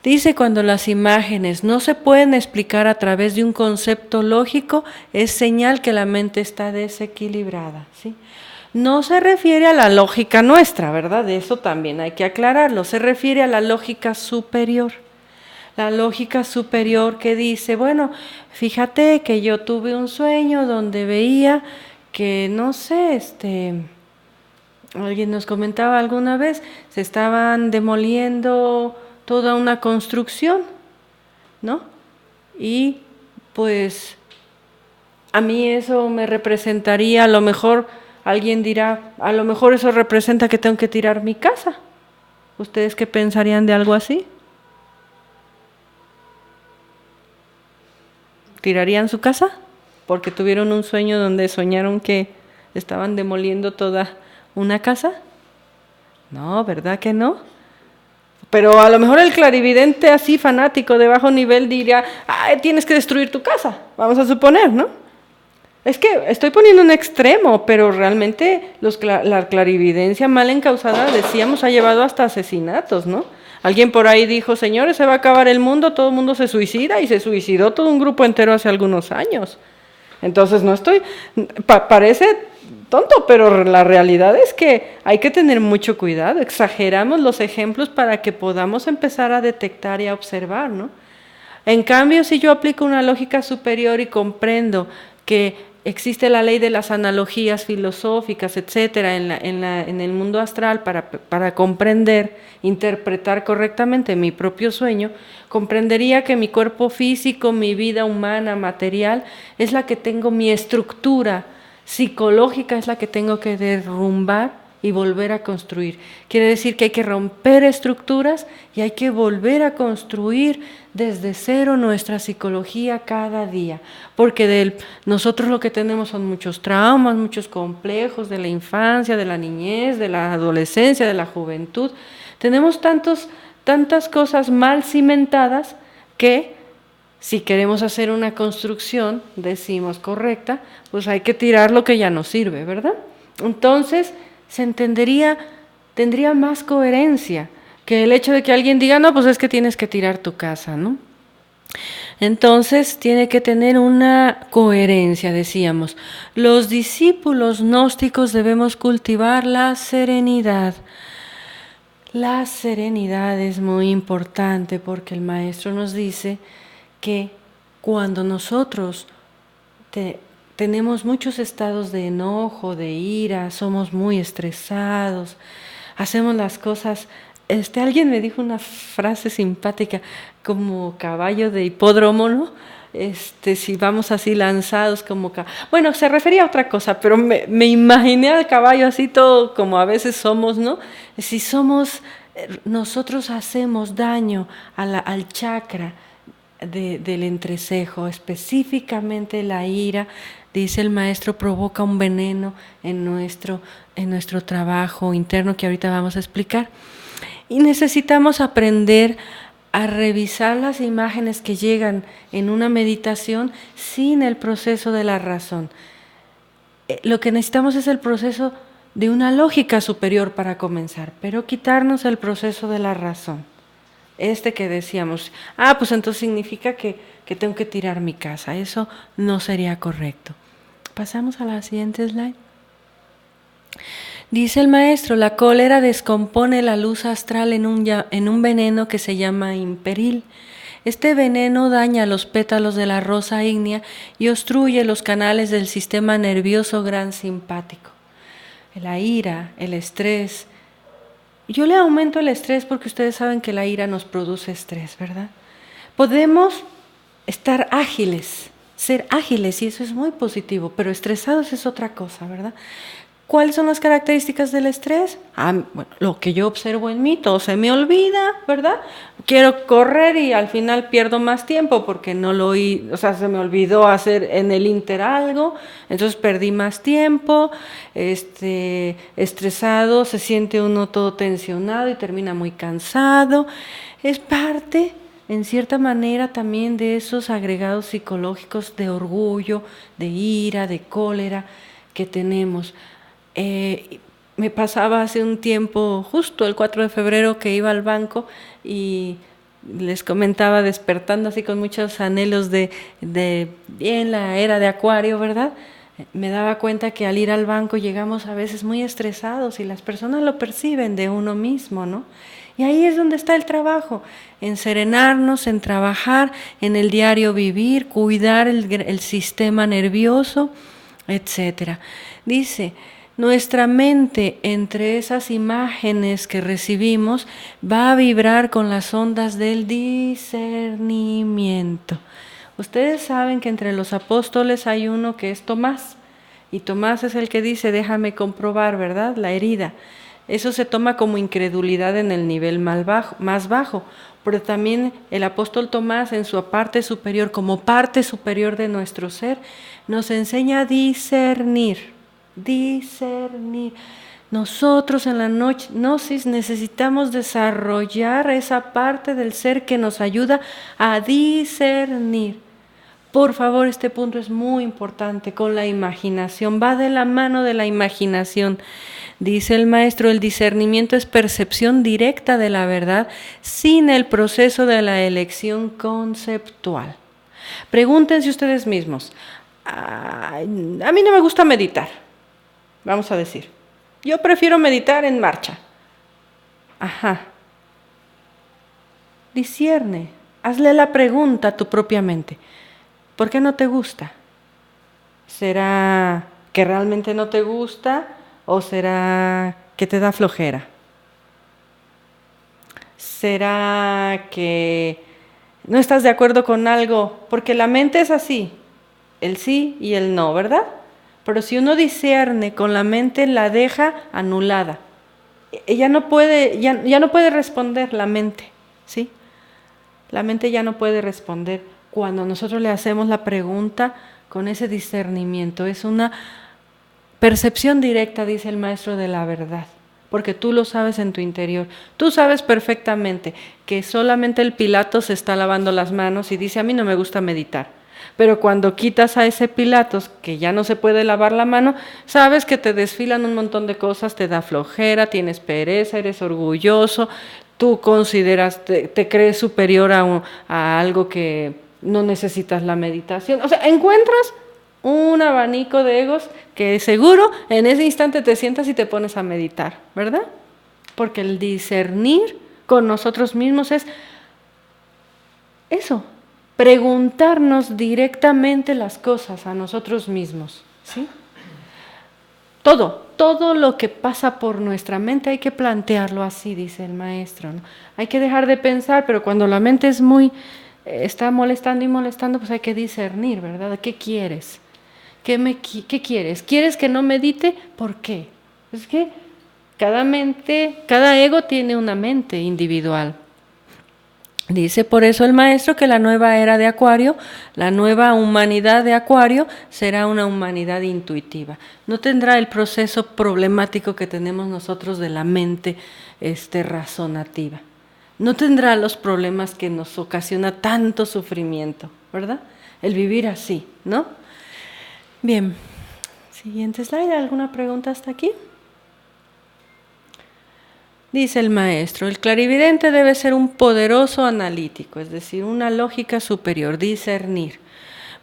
Dice, cuando las imágenes no se pueden explicar a través de un concepto lógico, es señal que la mente está desequilibrada, ¿sí? No se refiere a la lógica nuestra, ¿verdad? De eso también hay que aclararlo. Se refiere a la lógica superior. La lógica superior que dice, bueno, fíjate que yo tuve un sueño donde veía que, no sé, alguien nos comentaba alguna vez, se estaban demoliendo toda una construcción, ¿no? Y pues a mí eso me representaría, a lo mejor alguien dirá, a lo mejor eso representa que tengo que tirar mi casa. ¿Ustedes qué pensarían de algo así? ¿Tirarían su casa? Porque tuvieron un sueño donde soñaron que estaban demoliendo toda una casa. No, ¿verdad que no? Pero a lo mejor el clarividente así fanático de bajo nivel diría, tienes que destruir tu casa, vamos a suponer, ¿no? Es que estoy poniendo un extremo, pero realmente la clarividencia mal encausada, decíamos, ha llevado hasta asesinatos, ¿no? Alguien por ahí dijo, señores, se va a acabar el mundo, todo el mundo se suicida, y se suicidó todo un grupo entero hace algunos años. Entonces no estoy, parece tonto, pero la realidad es que hay que tener mucho cuidado, exageramos los ejemplos para que podamos empezar a detectar y a observar, ¿no? En cambio, si yo aplico una lógica superior y comprendo que existe la ley de las analogías filosóficas, etcétera, en el mundo astral para comprender, interpretar correctamente mi propio sueño, comprendería que mi cuerpo físico, mi vida humana, material, es la que tengo, mi estructura psicológica es la que tengo que derrumbar y volver a construir. Quiere decir que hay que romper estructuras y hay que volver a construir desde cero nuestra psicología cada día, porque nosotros lo que tenemos son muchos traumas, muchos complejos de la infancia, de la niñez, de la adolescencia, de la juventud. Tenemos tantas cosas mal cimentadas que si queremos hacer una construcción, decimos correcta, pues hay que tirar lo que ya no sirve, ¿verdad? Entonces, tendría más coherencia que el hecho de que alguien diga, no, pues es que tienes que tirar tu casa, ¿no? Entonces tiene que tener una coherencia, decíamos. Los discípulos gnósticos debemos cultivar la serenidad. La serenidad es muy importante porque el maestro nos dice que cuando nosotros tenemos muchos estados de enojo, de ira, somos muy estresados, hacemos las cosas. Alguien me dijo una frase simpática, como caballo de hipódromo, ¿no? Si vamos así lanzados como... Bueno, se refería a otra cosa, pero me imaginé al caballo así todo como a veces somos, ¿no? Si nosotros hacemos daño al chakra del entrecejo, específicamente la ira, dice el maestro, provoca un veneno en nuestro trabajo interno que ahorita vamos a explicar. Y necesitamos aprender a revisar las imágenes que llegan en una meditación sin el proceso de la razón. Lo que necesitamos es el proceso de una lógica superior para comenzar, pero quitarnos el proceso de la razón. Que decíamos, pues entonces significa que tengo que tirar mi casa. Eso no sería correcto. Pasamos a la siguiente slide. Dice el maestro, la cólera descompone la luz astral en un veneno que se llama imperil. Este veneno daña los pétalos de la rosa ígnea y obstruye los canales del sistema nervioso gran simpático. La ira, el estrés. Yo le aumento el estrés porque ustedes saben que la ira nos produce estrés, ¿verdad? Podemos estar ágiles, ser ágiles, y eso es muy positivo, pero estresados es otra cosa, ¿verdad? ¿Cuáles son las características del estrés? Bueno, lo que yo observo en mí, todo se me olvida, ¿verdad? Quiero correr y al final pierdo más tiempo porque no lo oí, se me olvidó hacer en el ínter algo, entonces perdí más tiempo, estresado, se siente uno todo tensionado y termina muy cansado. Es parte, en cierta manera, también de esos agregados psicológicos de orgullo, de ira, de cólera que tenemos. Me pasaba hace un tiempo, justo el 4 de febrero, que iba al banco y les comentaba, despertando así con muchos anhelos de bien la era de Acuario, ¿verdad? Me daba cuenta que al ir al banco llegamos a veces muy estresados y las personas lo perciben de uno mismo, ¿no? Y ahí es donde está el trabajo, en serenarnos, en trabajar, en el diario vivir, cuidar el sistema nervioso, etcétera. Dice, nuestra mente, entre esas imágenes que recibimos, va a vibrar con las ondas del discernimiento. Ustedes saben que entre los apóstoles hay uno que es Tomás, y Tomás es el que dice, déjame comprobar, ¿verdad? La herida. Eso se toma como incredulidad en el nivel más bajo, pero también el apóstol Tomás en su parte superior, como parte superior de nuestro ser, nos enseña a discernir. Nosotros en la gnosis necesitamos desarrollar esa parte del ser que nos ayuda a discernir. Por favor, este punto es muy importante con la imaginación, va de la mano de la imaginación. Dice el maestro, el discernimiento es percepción directa de la verdad sin el proceso de la elección conceptual. Pregúntense ustedes mismos, a mí no me gusta meditar. Vamos a decir, yo prefiero meditar en marcha. Discierne, hazle la pregunta a tu propia mente. ¿Por qué no te gusta? ¿Será que realmente no te gusta o será que te da flojera? ¿Será que no estás de acuerdo con algo? Porque la mente es así, el sí y el no, ¿verdad? Pero si uno discierne con la mente, la deja anulada. Ya no puede responder la mente, ¿sí? La mente ya no puede responder cuando nosotros le hacemos la pregunta con ese discernimiento. Es una percepción directa, dice el maestro, de la verdad, porque tú lo sabes en tu interior. Tú sabes perfectamente que solamente el Pilatos se está lavando las manos y dice, a mí no me gusta meditar. Pero cuando quitas a ese Pilatos, que ya no se puede lavar la mano, sabes que te desfilan un montón de cosas, te da flojera, tienes pereza, eres orgulloso, tú consideras, te crees superior a algo que no necesitas la meditación. Encuentras un abanico de egos que seguro en ese instante te sientas y te pones a meditar, ¿verdad? Porque el discernir con nosotros mismos es eso, preguntarnos directamente las cosas a nosotros mismos, ¿sí? Todo lo que pasa por nuestra mente hay que plantearlo así, dice el maestro, ¿no? Hay que dejar de pensar, pero cuando la mente es está molestando y molestando, pues hay que discernir, ¿verdad? ¿Qué quieres? ¿Qué quieres? ¿Quieres que no medite? ¿Por qué? Es que cada ego tiene una mente individual. Dice por eso el maestro que la nueva era de Acuario, la nueva humanidad de Acuario será una humanidad intuitiva. No tendrá el proceso problemático que tenemos nosotros de la mente razonativa. no tendrá los problemas que nos ocasiona tanto sufrimiento, ¿verdad? El vivir así, ¿no? Bien, siguiente slide. ¿Alguna pregunta hasta aquí? Dice el maestro, el clarividente debe ser un poderoso analítico, es decir, una lógica superior, discernir,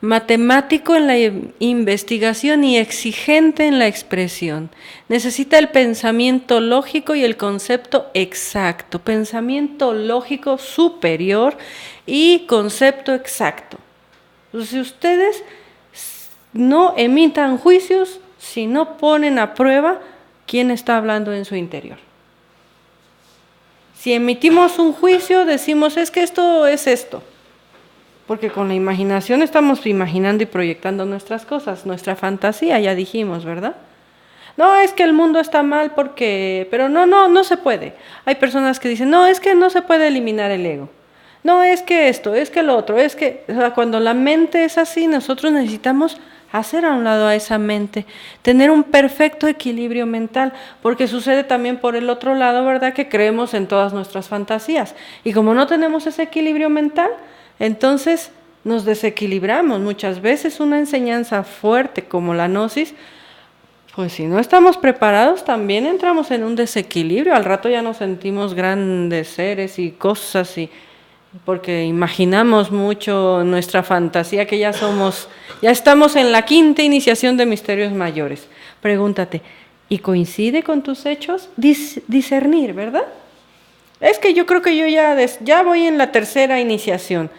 matemático en la investigación y exigente en la expresión. Necesita el pensamiento lógico y el concepto exacto, pensamiento lógico superior y concepto exacto. Entonces, si ustedes no emitan juicios si no ponen a prueba quién está hablando en su interior. Si emitimos un juicio, decimos, es que esto es esto. Porque con la imaginación estamos imaginando y proyectando nuestras cosas, nuestra fantasía, ya dijimos, ¿verdad? No, es que el mundo está mal porque... Pero no se puede. Hay personas que dicen, no, es que no se puede eliminar el ego. No, es que esto, es que lo otro, es que... O sea, cuando la mente es así, nosotros necesitamos hacer a un lado a esa mente, tener un perfecto equilibrio mental, porque sucede también por el otro lado, ¿verdad? Que creemos en todas nuestras fantasías. Y como no tenemos ese equilibrio mental, entonces nos desequilibramos. Muchas veces una enseñanza fuerte como la gnosis, pues si no estamos preparados también entramos en un desequilibrio. Al rato ya nos sentimos grandes seres y cosas, y porque imaginamos mucho nuestra fantasía, que ya estamos en la quinta iniciación de misterios mayores. Pregúntate, ¿y coincide con tus hechos? Discernir, ¿verdad? Es que yo creo que yo ya voy en la tercera iniciación.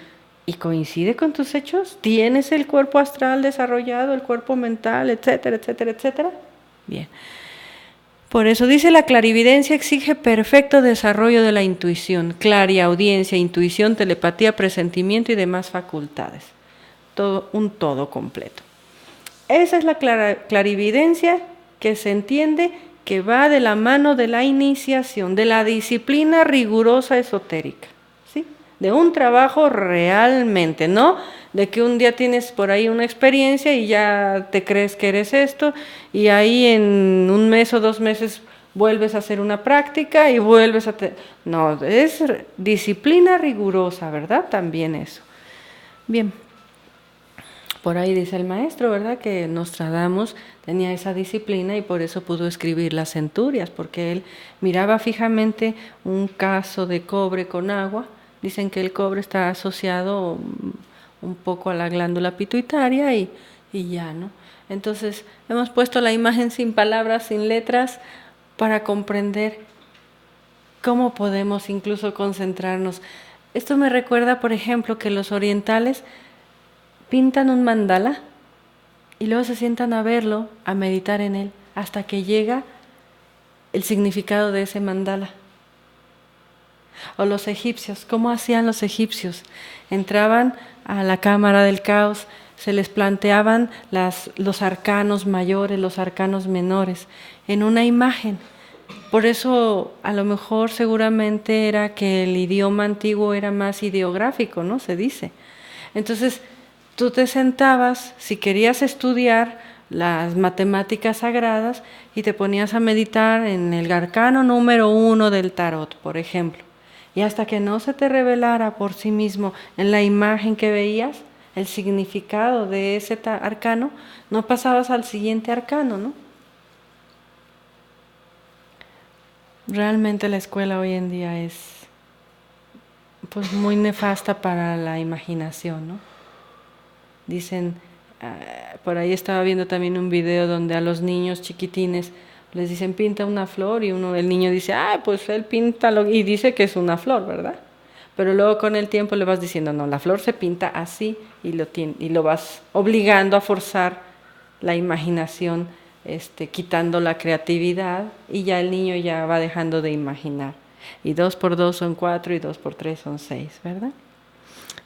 ¿Y coincide con tus hechos? ¿Tienes el cuerpo astral desarrollado, el cuerpo mental, etcétera, etcétera, etcétera? Bien. Por eso dice, la clarividencia exige perfecto desarrollo de la intuición, clariaudiencia, intuición, telepatía, presentimiento y demás facultades. Un todo completo. Esa es la clarividencia que se entiende que va de la mano de la iniciación, de la disciplina rigurosa esotérica, ¿sí? De un trabajo realmente, no de que un día tienes por ahí una experiencia y ya te crees que eres esto, y ahí en un mes o 2 meses vuelves a hacer una práctica y vuelves a... No, es disciplina rigurosa, ¿verdad? También eso. Bien. Por ahí dice el maestro, ¿verdad?, que Nostradamus tenía esa disciplina y por eso pudo escribir las centurias, porque él miraba fijamente un caso de cobre con agua. Dicen que el cobre está asociado un poco a la glándula pituitaria y ya, ¿no? Entonces, hemos puesto la imagen sin palabras, sin letras, para comprender cómo podemos incluso concentrarnos. Esto me recuerda, por ejemplo, que los orientales pintan un mandala y luego se sientan a verlo, a meditar en él, hasta que llega el significado de ese mandala. O los egipcios, ¿cómo hacían los egipcios? Entraban a la cámara del caos, se les planteaban los arcanos mayores, los arcanos menores, en una imagen. Por eso, a lo mejor, seguramente era que el idioma antiguo era más ideográfico, ¿no? Se dice. Entonces, tú te sentabas, si querías estudiar las matemáticas sagradas, y te ponías a meditar en el arcano número 1 del tarot, por ejemplo. Y hasta que no se te revelara por sí mismo en la imagen que veías el significado de ese arcano, no pasabas al siguiente arcano, ¿no? Realmente la escuela hoy en día es pues muy nefasta para la imaginación, ¿no? Dicen, por ahí estaba viendo también un video donde a los niños chiquitines les dicen pinta una flor, y el niño dice, pues él pinta y dice que es una flor, ¿verdad? Pero luego con el tiempo le vas diciendo, no, la flor se pinta así, y lo vas obligando a forzar la imaginación, quitando la creatividad, y ya el niño ya va dejando de imaginar. Y 2 por 2 son 4 y 2 por 3 son 6, ¿verdad?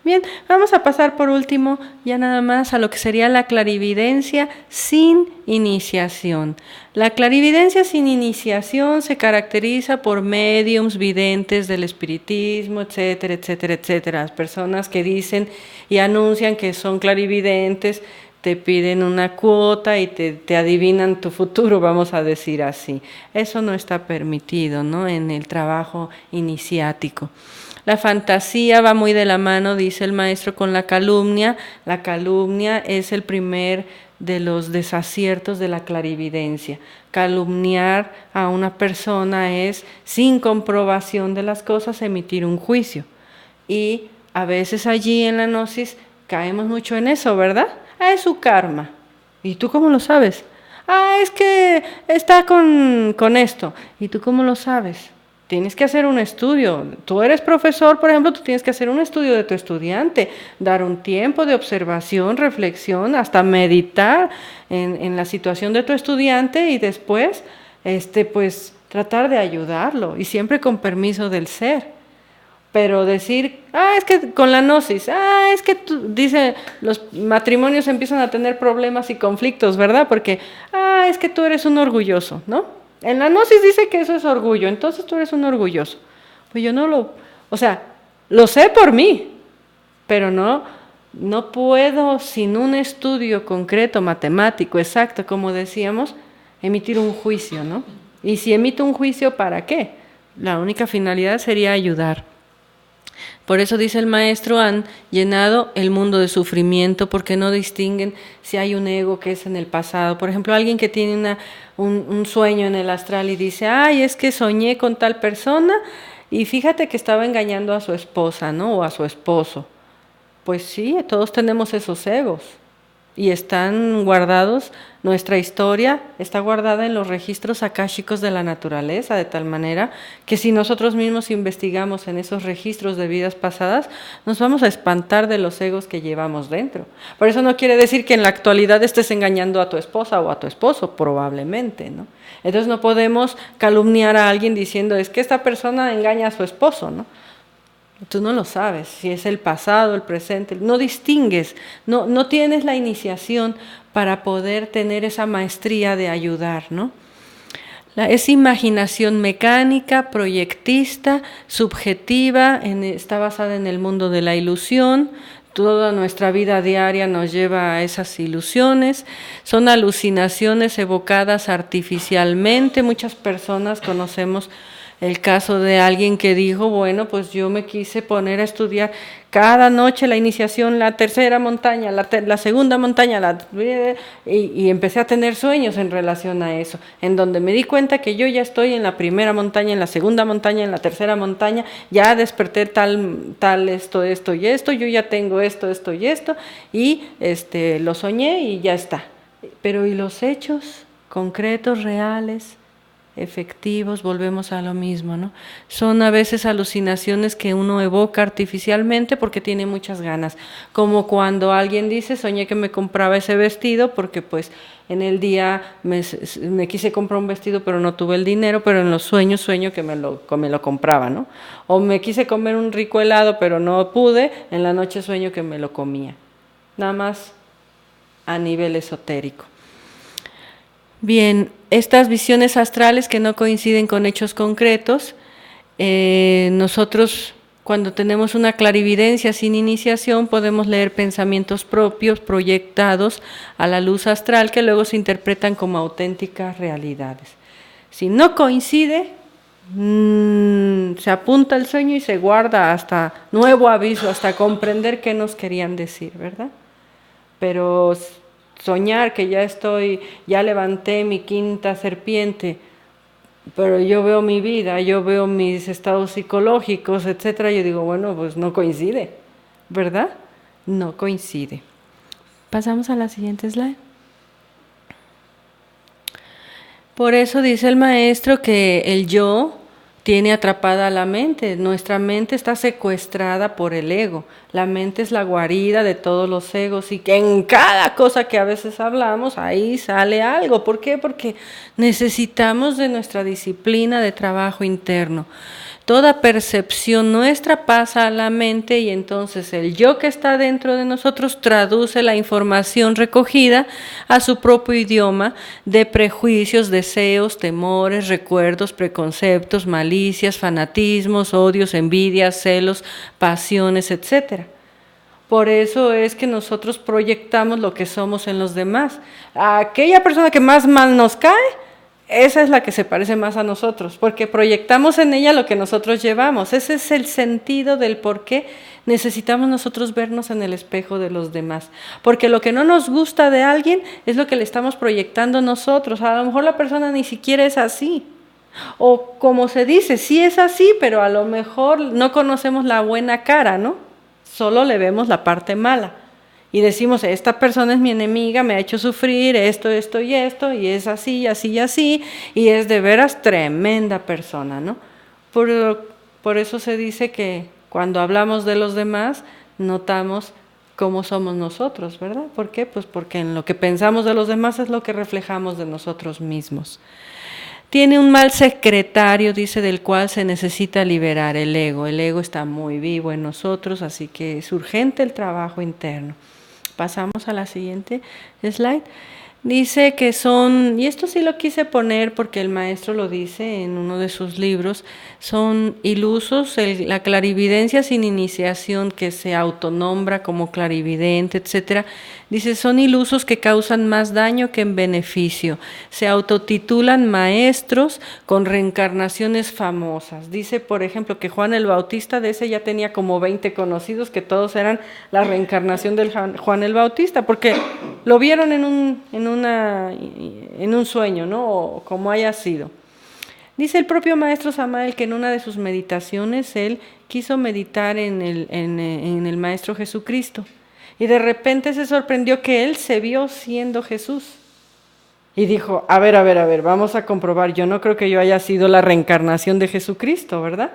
Bien, vamos a pasar por último ya nada más a lo que sería la clarividencia sin iniciación. La clarividencia sin iniciación se caracteriza por médiums, videntes del espiritismo, etcétera, etcétera, etcétera. Las personas que dicen y anuncian que son clarividentes, te piden una cuota y te adivinan tu futuro, vamos a decir así. Eso no está permitido, ¿no?, en el trabajo iniciático. La fantasía va muy de la mano, dice el maestro, con la calumnia. La calumnia es el primer de los desaciertos de la clarividencia. Calumniar a una persona es, sin comprobación de las cosas, emitir un juicio. Y a veces allí en la gnosis caemos mucho en eso, ¿verdad? Ah, es su karma. ¿Y tú cómo lo sabes? Ah, es que está con esto. ¿Y tú cómo lo sabes? Tienes que hacer un estudio. Tú eres profesor, por ejemplo, tú tienes que hacer un estudio de tu estudiante, dar un tiempo de observación, reflexión, hasta meditar en la situación de tu estudiante y después, pues, tratar de ayudarlo y siempre con permiso del ser. Pero decir, es que con la gnosis, es que dice, los matrimonios empiezan a tener problemas y conflictos, ¿verdad? Porque, es que tú eres un orgulloso, ¿no? En la gnosis dice que eso es orgullo, entonces tú eres un orgulloso. Pues yo no lo sé por mí, pero no puedo sin un estudio concreto, matemático, exacto, como decíamos, emitir un juicio, ¿no? Y si emito un juicio, ¿para qué? La única finalidad sería ayudar. Por eso dice el maestro, han llenado el mundo de sufrimiento porque no distinguen si hay un ego que es en el pasado. Por ejemplo, alguien que tiene un sueño en el astral y dice, es que soñé con tal persona y fíjate que estaba engañando a su esposa, ¿no? O a su esposo. Pues sí, todos tenemos esos egos y están guardados, nuestra historia está guardada en los registros akáshicos de la naturaleza, de tal manera que si nosotros mismos investigamos en esos registros de vidas pasadas, nos vamos a espantar de los egos que llevamos dentro. Por eso no quiere decir que en la actualidad estés engañando a tu esposa o a tu esposo, probablemente, ¿no? Entonces no podemos calumniar a alguien diciendo, es que esta persona engaña a su esposo, ¿no? Tú no lo sabes, si es el pasado, el presente, no distingues, no tienes la iniciación para poder tener esa maestría de ayudar, ¿no? Es imaginación mecánica, proyectista, subjetiva, está basada en el mundo de la ilusión. Toda nuestra vida diaria nos lleva a esas ilusiones, son alucinaciones evocadas artificialmente. Muchas personas conocemos el caso de alguien que dijo, bueno, pues yo me quise poner a estudiar cada noche la iniciación, la tercera montaña, la segunda montaña, y empecé a tener sueños en relación a eso, en donde me di cuenta que yo ya estoy en la primera montaña, en la segunda montaña, en la tercera montaña, ya desperté tal esto y esto, yo ya tengo esto y esto, y lo soñé y ya está. Pero ¿y los hechos concretos, reales, efectivos? Volvemos a lo mismo, ¿no? Son a veces alucinaciones que uno evoca artificialmente porque tiene muchas ganas, como cuando alguien dice, soñé que me compraba ese vestido porque pues en el día me quise comprar un vestido pero no tuve el dinero, pero en los sueños sueño que me lo compraba, ¿no? O me quise comer un rico helado pero no pude, en la noche sueño que me lo comía. Nada más a nivel esotérico. Bien, estas visiones astrales que no coinciden con hechos concretos, nosotros cuando tenemos una clarividencia sin iniciación podemos leer pensamientos propios proyectados a la luz astral que luego se interpretan como auténticas realidades. Si no coincide, se apunta el sueño y se guarda hasta nuevo aviso, hasta comprender qué nos querían decir, ¿verdad? Pero soñar que ya levanté mi quinta serpiente, pero yo veo mi vida, yo veo mis estados psicológicos, etcétera, yo digo, bueno, pues no coincide, ¿verdad? No coincide. Pasamos a la siguiente slide. Por eso dice el maestro que el yo tiene atrapada la mente. Nuestra mente está secuestrada por el ego. La mente es la guarida de todos los egos y que en cada cosa que a veces hablamos, ahí sale algo. ¿Por qué? Porque necesitamos de nuestra disciplina de trabajo interno. Toda percepción nuestra pasa a la mente y entonces el yo que está dentro de nosotros traduce la información recogida a su propio idioma de prejuicios, deseos, temores, recuerdos, preconceptos, malicias, fanatismos, odios, envidias, celos, pasiones, etc. Por eso es que nosotros proyectamos lo que somos en los demás. Aquella persona que más mal nos cae, esa es la que se parece más a nosotros, porque proyectamos en ella lo que nosotros llevamos. Ese es el sentido del por qué necesitamos nosotros vernos en el espejo de los demás. Porque lo que no nos gusta de alguien es lo que le estamos proyectando nosotros. A lo mejor la persona ni siquiera es así. O como se dice, sí es así, pero a lo mejor no conocemos la buena cara, ¿no? Solo le vemos la parte mala. Y decimos, esta persona es mi enemiga, me ha hecho sufrir esto, esto, y es así, así, así, y es de veras tremenda persona, ¿no? Por eso se dice que cuando hablamos de los demás, notamos cómo somos nosotros, ¿verdad? ¿Por qué? Pues porque en lo que pensamos de los demás es lo que reflejamos de nosotros mismos. Tiene un mal secretario, dice, del cual se necesita liberar el ego. El ego está muy vivo en nosotros, así que es urgente el trabajo interno. Pasamos a la siguiente slide. Dice que son, y esto sí lo quise poner porque el maestro lo dice en uno de sus libros, son ilusos, la clarividencia sin iniciación que se autonombra como clarividente, etcétera. Dice, son ilusos que causan más daño que en beneficio. Se autotitulan maestros con reencarnaciones famosas. Dice, por ejemplo, que Juan el Bautista, de ese ya tenía como 20 conocidos, que todos eran la reencarnación del Juan el Bautista, porque lo vieron en un sueño, ¿no? O como haya sido. Dice el propio maestro Samael que en una de sus meditaciones él quiso meditar en el maestro Jesucristo. Y de repente se sorprendió que él se vio siendo Jesús. Y dijo, a ver, vamos a comprobar. Yo no creo que yo haya sido la reencarnación de Jesucristo, ¿verdad?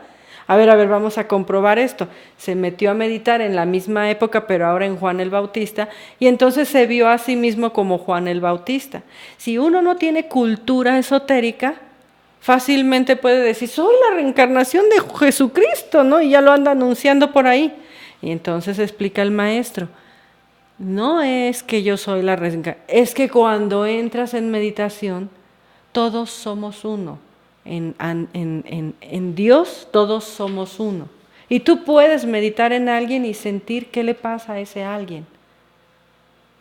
A ver, vamos a comprobar esto. Se metió a meditar en la misma época, pero ahora en Juan el Bautista, y entonces se vio a sí mismo como Juan el Bautista. Si uno no tiene cultura esotérica, fácilmente puede decir, soy la reencarnación de Jesucristo, ¿no? Y ya lo anda anunciando por ahí. Y entonces explica el maestro, no es que yo soy la reencarnación, es que cuando entras en meditación, todos somos uno. En Dios todos somos uno. Y tú puedes meditar en alguien y sentir qué le pasa a ese alguien.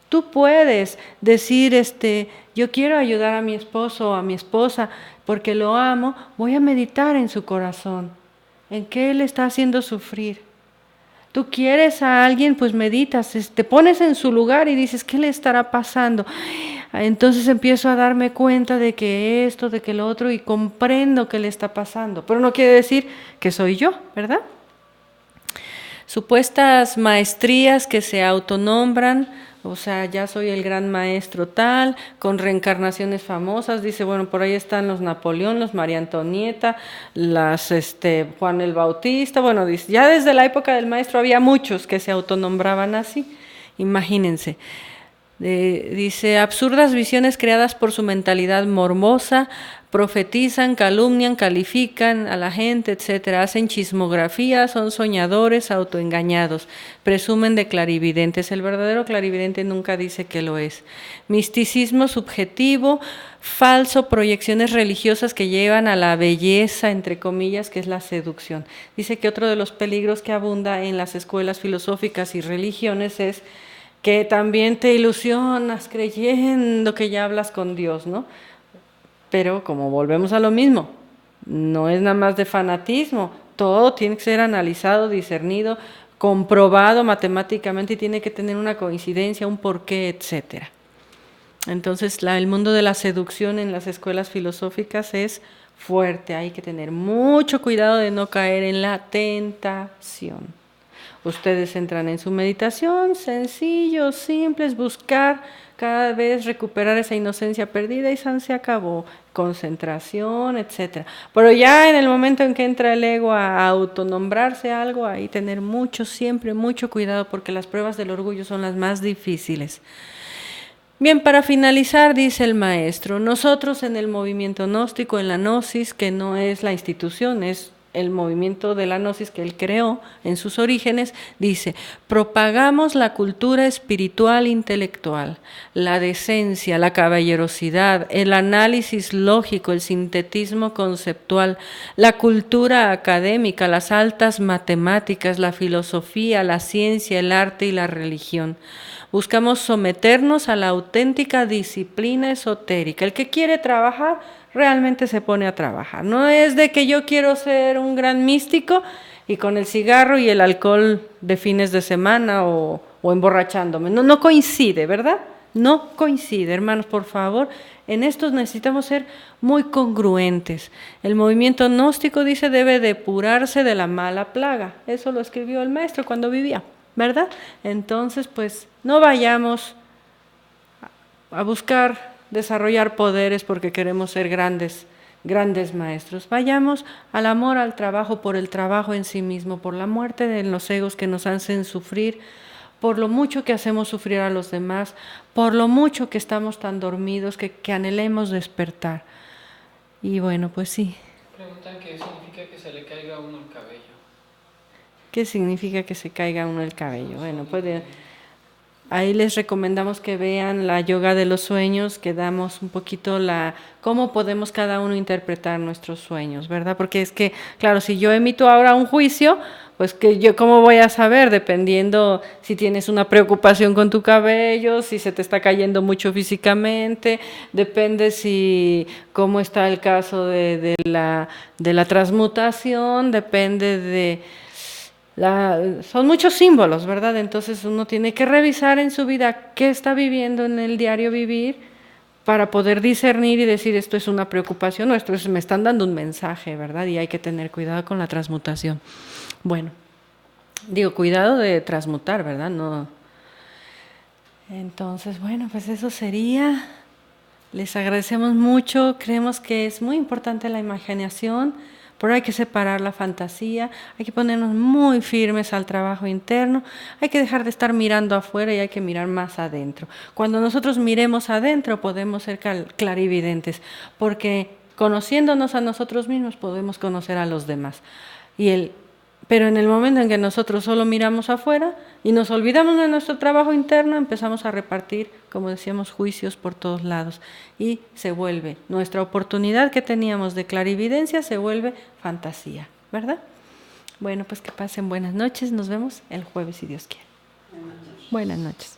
Tú puedes decir, yo quiero ayudar a mi esposo o a mi esposa porque lo amo, voy a meditar en su corazón, en qué le está haciendo sufrir. Tú quieres a alguien, pues meditas, te pones en su lugar y dices, ¿qué le estará pasando? Entonces empiezo a darme cuenta de que esto, de que lo otro, y comprendo qué le está pasando. Pero no quiere decir que soy yo, ¿verdad? Supuestas maestrías que se autonombran, o sea, ya soy el gran maestro tal, con reencarnaciones famosas, dice, bueno, por ahí están los Napoleón, los María Antonieta, Juan el Bautista, bueno, dice, ya desde la época del maestro había muchos que se autonombraban así, imagínense. Dice, absurdas visiones creadas por su mentalidad morbosa, profetizan, calumnian, califican a la gente, etcétera, hacen chismografía, son soñadores, autoengañados, presumen de clarividentes. El verdadero clarividente nunca dice que lo es. Misticismo subjetivo, falso, proyecciones religiosas que llevan a la belleza, entre comillas, que es la seducción. Dice que otro de los peligros que abunda en las escuelas filosóficas y religiones es que también te ilusionas creyendo que ya hablas con Dios, ¿no? Pero como volvemos a lo mismo, no es nada más de fanatismo, todo tiene que ser analizado, discernido, comprobado matemáticamente y tiene que tener una coincidencia, un porqué, etcétera. Entonces, el mundo de la seducción en las escuelas filosóficas es fuerte, hay que tener mucho cuidado de no caer en la tentación. Ustedes entran en su meditación, sencillo, simple, es buscar cada vez recuperar esa inocencia perdida y se acabó, concentración, etcétera. Pero ya en el momento en que entra el ego a autonombrarse algo, ahí tener siempre mucho cuidado porque las pruebas del orgullo son las más difíciles. Bien, para finalizar, dice el maestro, nosotros en el movimiento gnóstico, en la gnosis, que no es la institución, es el movimiento de la gnosis que él creó en sus orígenes, dice: propagamos la cultura espiritual intelectual, la decencia, la caballerosidad, el análisis lógico, el sintetismo conceptual, la cultura académica, las altas matemáticas, la filosofía, la ciencia, el arte y la religión. Buscamos someternos a la auténtica disciplina esotérica. El que quiere trabajar, realmente se pone a trabajar. No es de que yo quiero ser un gran místico y con el cigarro y el alcohol de fines de semana o emborrachándome. No coincide, ¿verdad? No coincide, hermanos, por favor. En estos necesitamos ser muy congruentes. El movimiento gnóstico dice debe depurarse de la mala plaga. Eso lo escribió el maestro cuando vivía, ¿verdad? Entonces, pues, no vayamos a buscar desarrollar poderes porque queremos ser grandes maestros. Vayamos al amor al trabajo, por el trabajo en sí mismo, por la muerte de los egos que nos hacen sufrir, por lo mucho que hacemos sufrir a los demás, por lo mucho que estamos tan dormidos que anhelemos despertar. Y bueno, pues sí. Preguntan qué significa que se le caiga a uno el cabello. ¿Qué significa que se caiga a uno el cabello? Bueno, ahí les recomendamos que vean la yoga de los sueños, que damos un poquito cómo podemos cada uno interpretar nuestros sueños, ¿verdad? Porque es que, claro, si yo emito ahora un juicio, pues que yo cómo voy a saber, dependiendo si tienes una preocupación con tu cabello, si se te está cayendo mucho físicamente, depende si cómo está el caso de la transmutación, depende de son muchos símbolos, ¿verdad? Entonces uno tiene que revisar en su vida qué está viviendo en el diario vivir para poder discernir y decir esto es una preocupación o me están dando un mensaje, ¿verdad? Y hay que tener cuidado con la transmutación. Bueno, digo, cuidado de transmutar, ¿verdad? No. Entonces, bueno, pues eso sería. Les agradecemos mucho, creemos que es muy importante la imaginación, pero hay que separar la fantasía, hay que ponernos muy firmes al trabajo interno, hay que dejar de estar mirando afuera y hay que mirar más adentro. Cuando nosotros miremos adentro podemos ser clarividentes, porque conociéndonos a nosotros mismos podemos conocer a los demás. Pero en el momento en que nosotros solo miramos afuera y nos olvidamos de nuestro trabajo interno, empezamos a repartir, como decíamos, juicios por todos lados. Y se vuelve, nuestra oportunidad que teníamos de clarividencia se vuelve fantasía, ¿verdad? Bueno, pues que pasen buenas noches. Nos vemos el jueves si Dios quiere. Buenas noches.